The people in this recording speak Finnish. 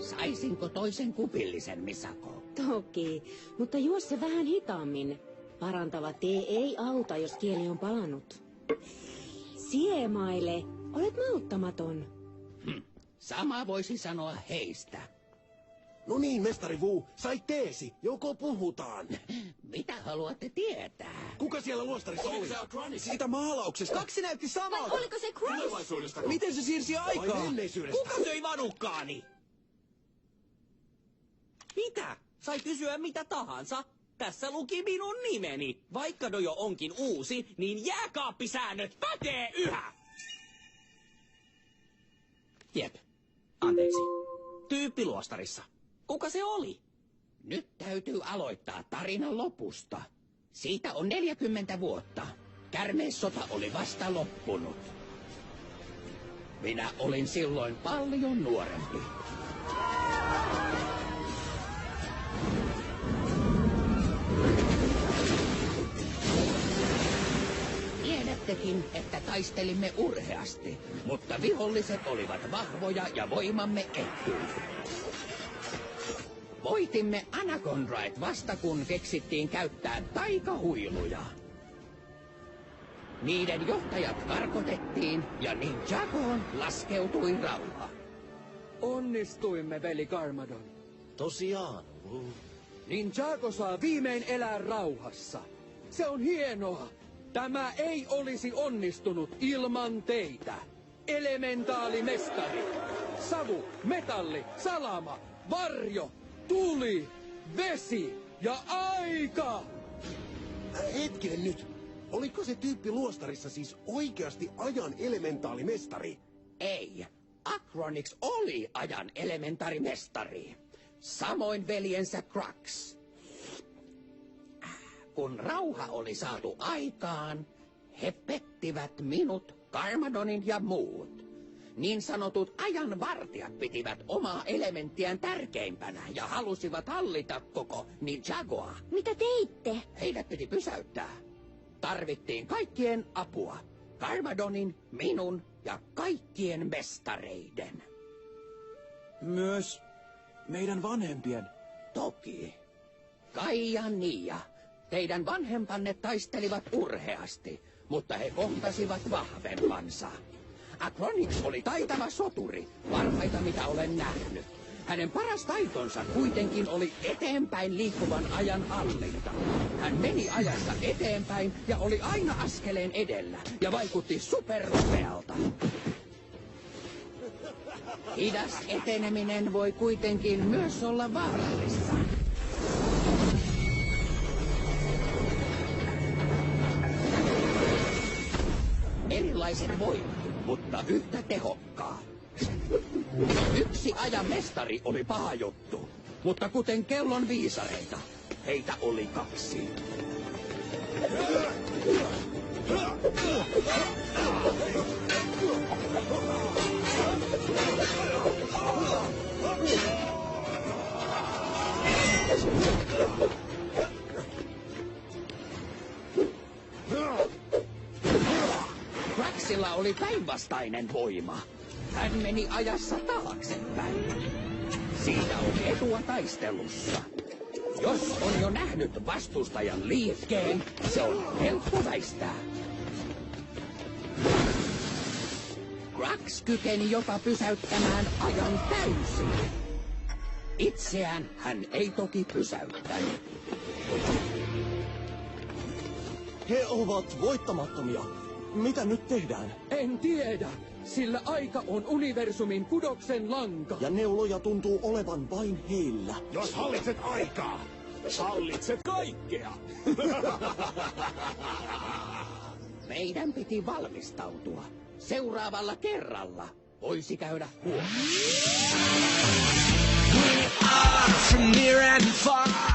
Saisinko toisen kupillisen, Misako? Toki, mutta juo se vähän hitaammin. Parantava tee ei auta, jos kieli on palannut. Siemaile, olet malttamaton. Sama voisi sanoa heistä. No niin, mestari Wu, sait teesi. Joko puhutaan? Mitä haluatte tietää? Kuka siellä luostarissa oli? Siitä maalauksesta. Kaksi näytti samalta. Vai oliko se Christ? Miten se siirsi aikaa? Vai menneisyydestä? Kuka söi vanukkaani? Mitä? Sai kysyä mitä tahansa. Tässä luki minun nimeni. Vaikka Dojo onkin uusi, niin jääkaappisäännöt pätee yhä! Jep. Anteeksi. Tyyppi luostarissa. Kuka se oli? Nyt täytyy aloittaa tarinan lopusta. Siitä on 40 vuotta. Käärmeessota oli vasta loppunut. Minä olin silloin paljon nuorempi. Tiedättekin, että taistelimme urheasti, mutta viholliset olivat vahvoja ja voimamme ehtyi. Voitimme Anacondrait vasta kun keksittiin käyttää taikahuiluja. Niiden johtajat karkotettiin ja Ninjagoon laskeutui rauha. Onnistuimme, veli Garmadon. Tosiaan. Ninjago saa viimein elää rauhassa. Se on hienoa. Tämä ei olisi onnistunut ilman teitä. Elementaalimestari. Savu, metalli, salama, varjo, tuli, vesi ja aika! Hetkinen nyt. Oliko se tyyppi luostarissa siis oikeasti ajan elementaalimestari? Ei. Acronix oli ajan elementarimestari. Samoin veljensä Crux. Kun rauha oli saatu aikaan, he pettivät minut, Garmadonin ja muut. Niin sanotut ajanvartijat pitivät omaa elementtiään tärkeimpänä ja halusivat hallita koko Ninjagoa. Mitä teitte? Heidät piti pysäyttää. Tarvittiin kaikkien apua. Garmadonin, minun ja kaikkien mestareiden. Myös meidän vanhempien. Toki. Kai ja Nia. Teidän vanhempanne taistelivat urheasti, mutta he kohtasivat vahvempansa. Acronix oli taitava soturi, parhaita mitä olen nähnyt. Hänen paras taitonsa kuitenkin oli eteenpäin liikkuvan ajan hallinta. Hän meni ajassa eteenpäin ja oli aina askeleen edellä ja vaikutti supernopealta. Hidas eteneminen voi kuitenkin myös olla vaarallista. Erilaiset voimat, mutta yhtä tehokkaat. Yksi ajan mestari oli paha juttu, mutta kuten kellon viisareita, heitä oli kaksi. Cruxilla oli päinvastainen voima. Hän meni ajassa taaksepäin. Siitä on etua taistelussa. Jos on jo nähnyt vastustajan liikkeen, se on helppo väistää. Crux kykeni jopa pysäyttämään ajan täysin. Itseään hän ei toki pysäyttänyt. He ovat voittamattomia. Mitä nyt tehdään? En tiedä, sillä aika on universumin kudoksen lanka. Ja neuloja tuntuu olevan vain heillä. Jos hallitset aikaa, hallitset kaikkea. Meidän piti valmistautua. Seuraavalla kerralla voisi käydä huono. From near and far.